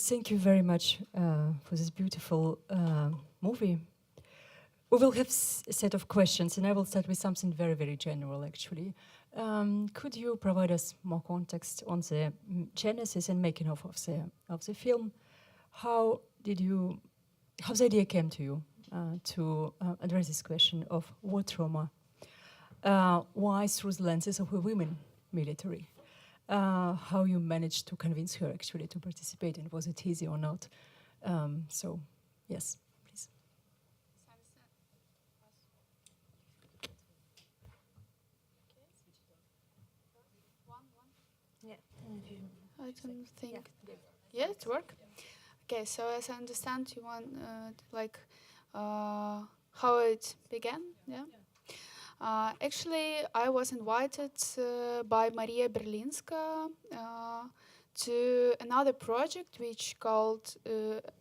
Thank you very much for this beautiful movie. We will have a set of questions, and I will start with something very, very general, actually. Could you provide us more context on the genesis and making of the film? How the idea came to you to address this question of war trauma? Why through the lenses of a women military? How you managed to convince her actually to participate, and was it easy or not? So, yes, please. Yeah. I don't think. Yeah, it works. Okay, so as I understand, you want how it began. Yeah. Actually, I was invited by Maria Berlinska to another project which called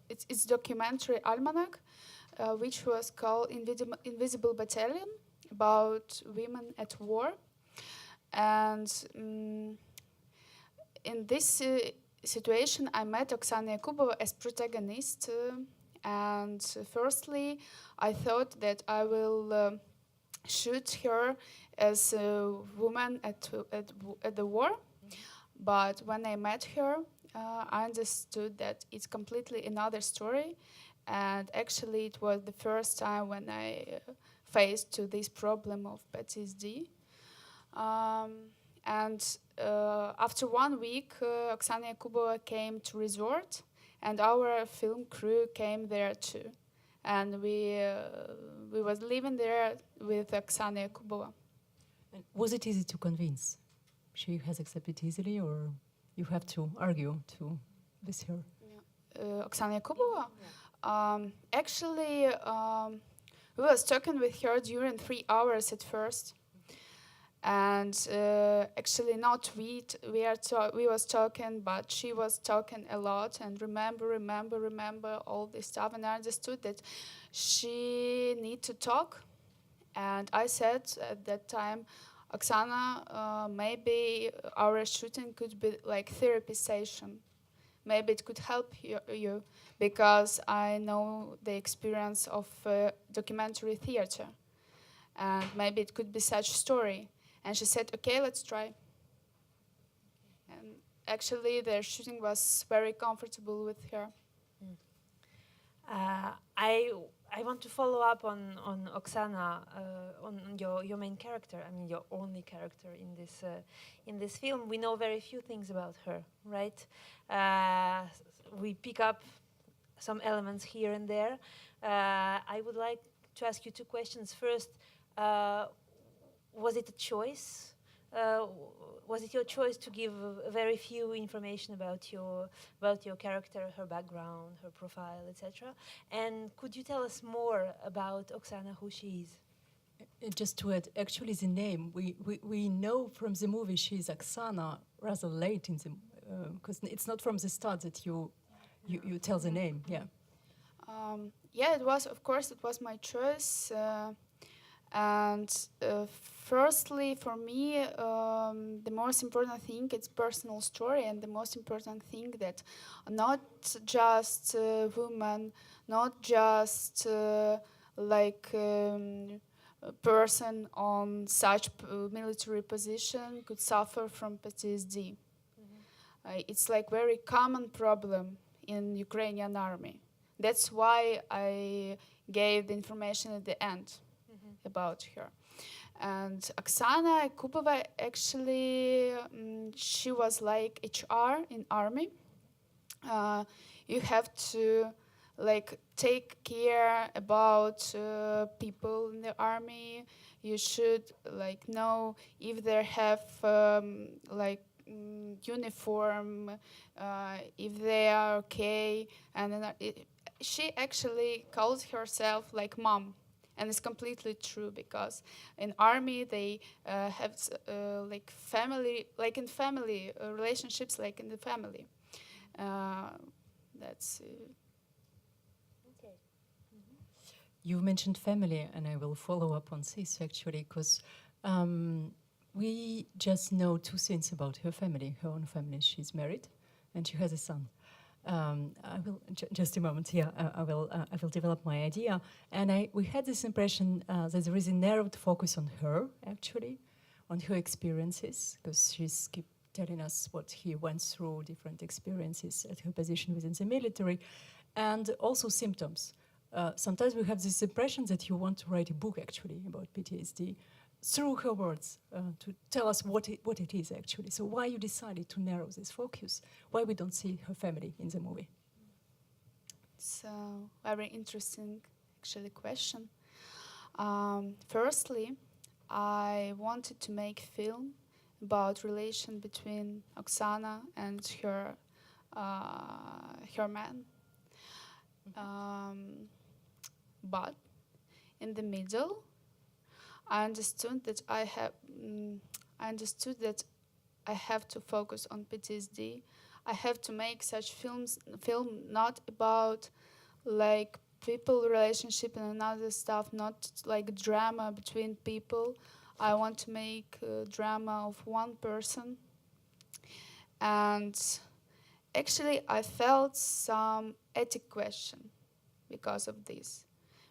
it's documentary almanac, which was called Invisible Battalion, about women at war. And in this situation, I met Oksana Yakubova as protagonist. And firstly, I thought that I will shoot her as a woman at the war. But when I met her, I understood that it's completely another story. And actually, it was the first time when I faced to this problem of PTSD. And after 1 week, Oksana Yakubova came to resort, and our film crew came there too. And we was living there with Oksana Yakubova. And was it easy to convince? She has accepted easily, or you have to argue with her? Oksana Yakubova? Yeah. Actually, we was talking with her during 3 hours at first. And actually not we was talking, but she was talking a lot and remember all this stuff. And I understood that she need to talk. And I said at that time, Oksana, maybe our shooting could be like therapy session. Maybe it could help you because I know the experience of documentary theater. And maybe it could be such story. And she said, okay, let's try. And actually, the shooting was very comfortable with her. I want to follow up on Oksana, on your main character. I mean, your only character in this film. We know very few things about her, right? We pick up some elements here and there. I would like to ask you 2 questions. First, was it a choice? Was it your choice to give very few information about your character, her background, her profile, etc.? And could you tell us more about Oksana, who she is? Just to add, actually the name, we know from the movie she's Oksana rather late in the, because it's not from the start that you tell the name, yeah. Yeah, it was my choice. And firstly, for me, the most important thing is personal story, and the most important thing that not just women, not just like a person on such military position could suffer from PTSD. It's like very common problem in Ukrainian army. That's why I gave the information at the end about her. And Oksana Yakubova, actually, she was like HR in army. You have to like take care about people in the army. You should like know if they have like uniform, if they are okay. And then she actually calls herself like mom. And it's completely true because in army they have like family, like in family relationships, like in the family. That's. Okay. You mentioned family, and I will follow up on this actually, because we just know 2 things about her family. Her own family, she's married, and she has a son. I will just a moment. Yeah, I will develop my idea. And we had this impression that there is a narrowed focus on her, actually, on her experiences, because she's keep telling us what he went through, different experiences at her position within the military, and also symptoms. Sometimes we have this impression that you want to write a book, actually, about PTSD through her words, to tell us what it is, actually. So why you decided to narrow this focus? Why we don't see her family in the movie? It's a very interesting, actually, question. Firstly, I wanted to make film about relation between Oksana and her man. But in the middle, I understood that I have to focus on PTSD. I have to make such film not about like people relationship and another stuff, not like drama between people. I want to make a drama of one person. And actually, I felt some ethic question because of this.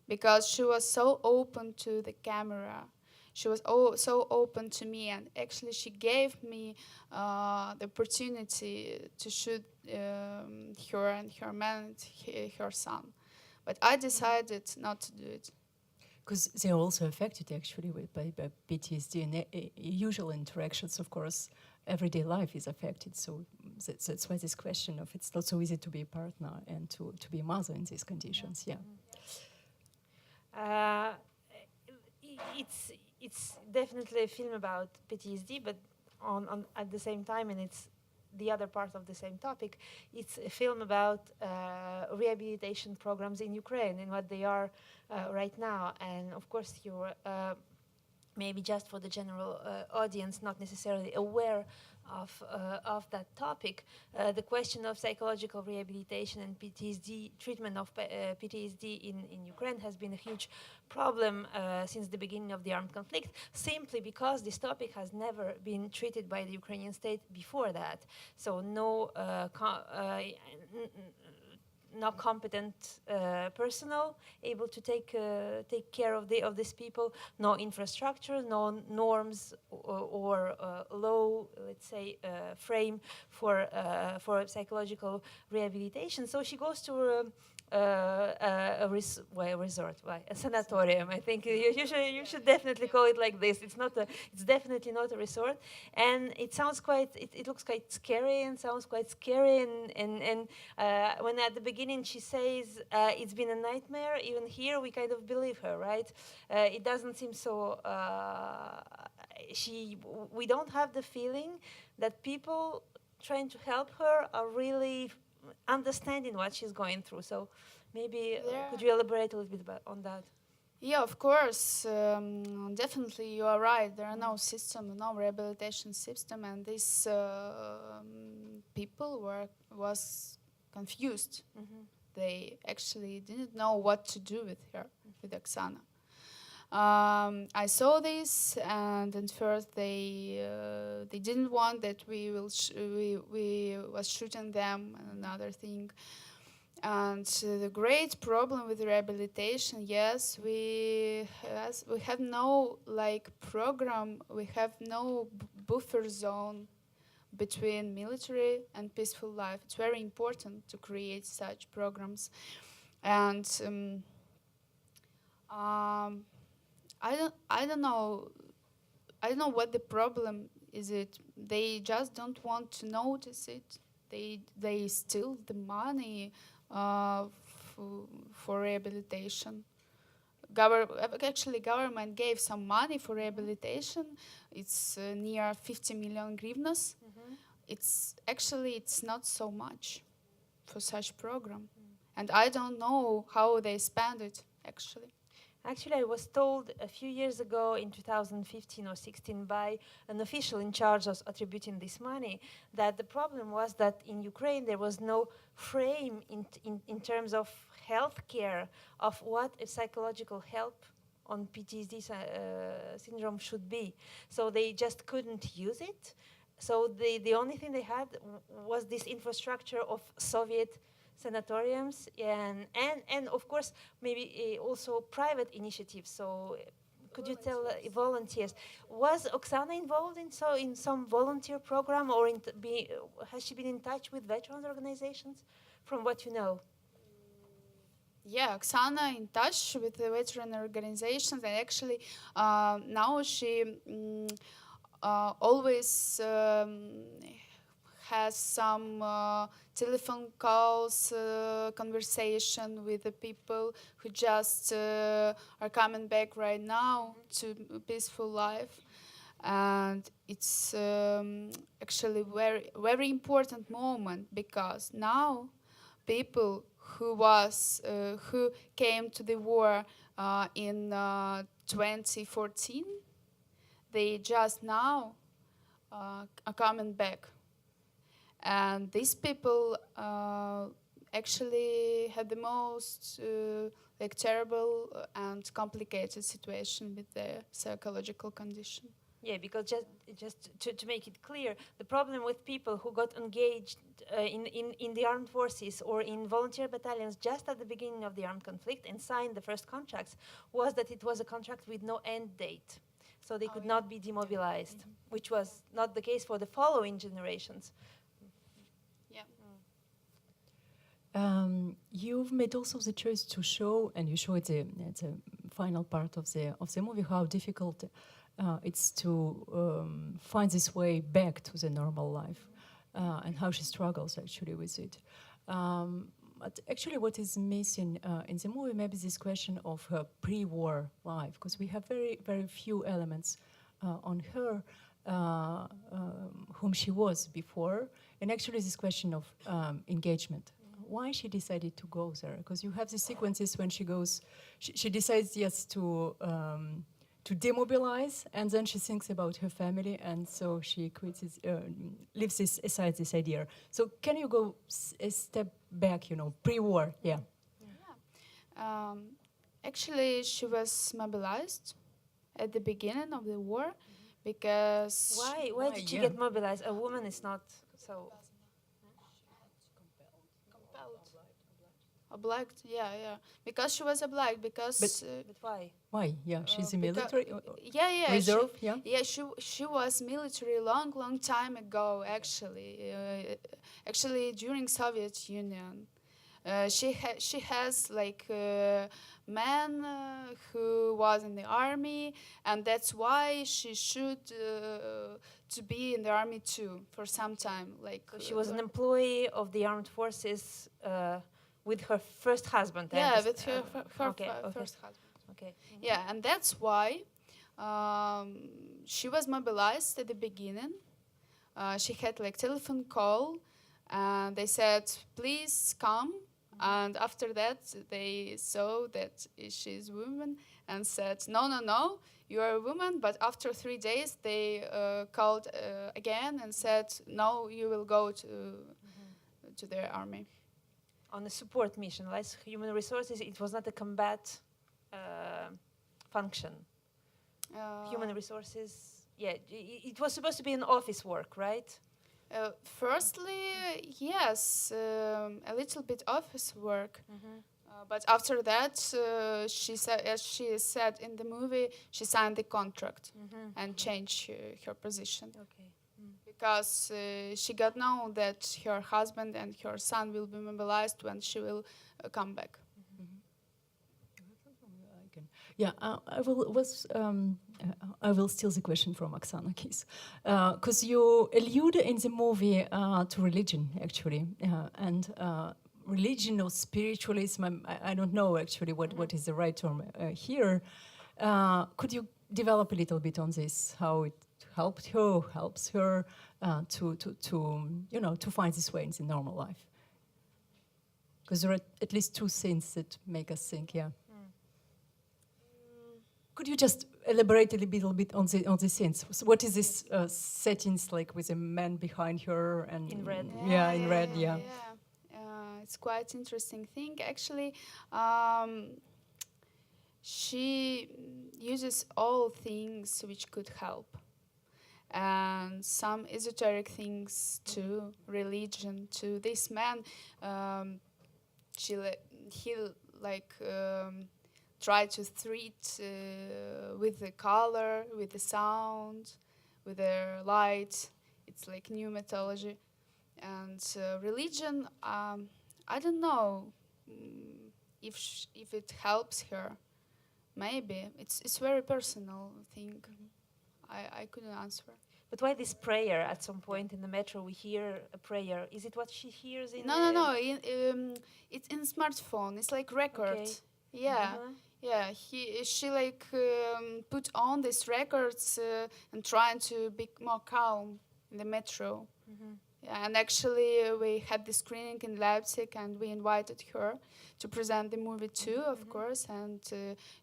Because she was so open to the camera. She was so open to me, and actually she gave me the opportunity to shoot her and her man and her son. But I decided not to do it. Because they're also affected, actually, by PTSD, and usual interactions, of course, everyday life is affected. So that's why this question of it's not so easy to be a partner and to be a mother in these conditions. Yeah. It's definitely a film about PTSD, but on at the same time, and it's the other part of the same topic. It's a film about rehabilitation programs in Ukraine and what they are right now. And of course, you're maybe just for the general audience, not necessarily aware of that topic, the question of psychological rehabilitation and PTSD treatment of PTSD in Ukraine has been a huge problem since the beginning of the armed conflict, simply because this topic has never been treated by the Ukrainian state before that. So no competent personnel able to take care of these people, no infrastructure, no norms or law, let's say, frame for psychological rehabilitation. So she goes to a resort, a sanatorium. I think you should definitely call it like this. It's definitely not a resort, and it sounds quite. It looks quite scary and sounds quite scary. And when at the beginning she says it's been a nightmare, even here we kind of believe her, right? It doesn't seem so. We don't have the feeling that people trying to help her are really understanding what she's going through. So maybe could you elaborate a little bit on that? Yeah, of course. Definitely, you are right. There are no system, no rehabilitation system, and these people was confused. Mm-hmm. They actually didn't know what to do with her, with Oksana. I saw this, and at first they didn't want that we was shooting them and another thing. And the great problem with rehabilitation, yes, we have no like program, we have no buffer zone between military and peaceful life. It's very important to create such programs, and I don't know what the problem is. It they just don't want to notice it. They steal the money for rehabilitation. Government gave some money for rehabilitation. It's near 50 million hryvnias. Mm-hmm. It's not so much for such program, and I don't know how they spend it actually. Actually, I was told a few years ago, in 2015 or 16, by an official in charge of attributing this money, that the problem was that in Ukraine there was no frame in terms of healthcare of what a psychological help on PTSD syndrome should be. So they just couldn't use it. So the only thing they had was this infrastructure of Soviet sanatoriums and of course maybe also private initiatives. So could you tell volunteers? Was Oksana involved in some volunteer program, or has she been in touch with veterans organizations, from what you know? Yeah, Oksana in touch with the veteran organizations, and actually now she always has some telephone calls, conversation with the people who just are coming back right now to a peaceful life. And it's actually very important moment, because now people who came to the war in 2014, they just now are coming back, and these people actually had the most like terrible and complicated situation with their psychological condition. Yeah, because just to make it clear, the problem with people who got engaged in the armed forces or in volunteer battalions just at the beginning of the armed conflict and signed the first contracts was that it was a contract with no end date. So they could not be demobilized, which was not the case for the following generations. Yeah. You've made also the choice to show, and you show it at the final part of the movie, how difficult it's to find this way back to the normal life, and how she struggles actually with it. But actually what is missing in the movie, maybe this question of her pre-war life, because we have very, very few elements on her, whom she was before, and actually this question of engagement. Why she decided to go there? Because you have the sequences when she goes, she decides, yes, to demobilize, and then she thinks about her family, and so she quits, leaves this aside, this idea. So can you go a step back, pre-war? Yeah. Actually, she was mobilized at the beginning of the war, because Why did she get mobilized? A woman is not so... obliged, yeah, because she was obliged, because But why? Why? Yeah, she's in military. yeah, Reserve. she was military long time ago. Actually, during Soviet Union, she has like man who was in the army, and that's why she should to be in the army too for some time. Like So she was an employee of the armed forces with her first husband. Yeah, with her first husband. Okay. Yeah, and that's why she was mobilized at the beginning. She had like telephone call, and they said, "Please come." And after that, they saw that she's a woman and said, "No, you are a woman." But after 3 days, they called again and said, "No, you will go to their army." On a support mission, like human resources, it was not a combat function. Human resources, yeah, it was supposed to be an office work, right? Firstly, yes, a little bit office work. But after that, she said, as she said in the movie, she signed the contract and changed her position. Okay. Because she got known that her husband and her son will be mobilized when she will come back. Yeah, I will steal the question from Oksana, Keys, because you allude in the movie to religion, actually, and religion or spiritualism. I don't know actually what is the right term here. Could you develop a little bit on this? How it helps her to find this way in the normal life? Because there are at least two things that make us think. Yeah. Could you just elaborate a little bit on the scenes? So what is this settings like with a man behind her and In red? Yeah, in red. Yeah. It's quite interesting thing. Actually, she uses all things which could help, and some esoteric things to religion. To this man, she he like tried to treat with the color, with the sound, with the light. It's like new mythology. And religion, I don't know if it helps her. Maybe it's very personal thing. I couldn't answer. But why this prayer? At some point in the metro, we hear a prayer. Is it what she hears in? No. It's in smartphone. It's like record. Okay. Yeah. Uh-huh. Yeah, she like put on these records and trying to be more calm in the metro. Mhm. Yeah, and actually we had the screening in Leipzig, and we invited her to present the movie too, of course. And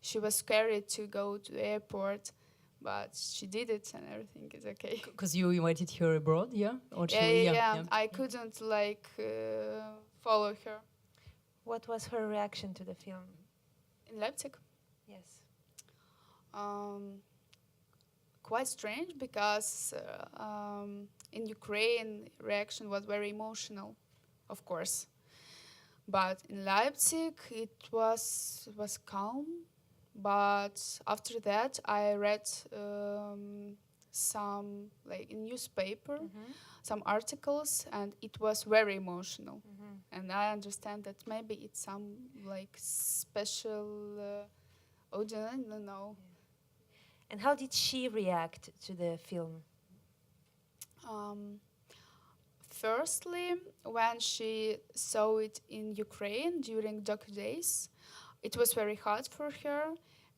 she was scared to go to the airport, but she did it, and everything is okay. Because you invited her abroad, yeah? Or Yeah. I couldn't like follow her What was her reaction to the film? in Leipzig. Yes. Quite strange because in Ukraine reaction was very emotional, of course, but in Leipzig it was calm. But after that I read some like in newspaper some articles, and it was very emotional. And I understand that maybe it's some like special audience, I don't know. And how did she react to the film? Firstly, when she saw it in Ukraine during docu days, it was very hard for her.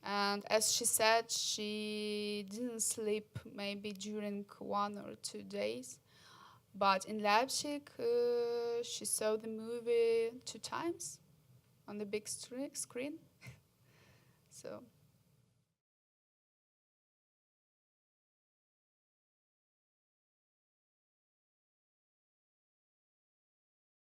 And as she said, she didn't sleep maybe during 1 or 2 days. But in Leipzig, she saw the movie 2 times on the big screen. So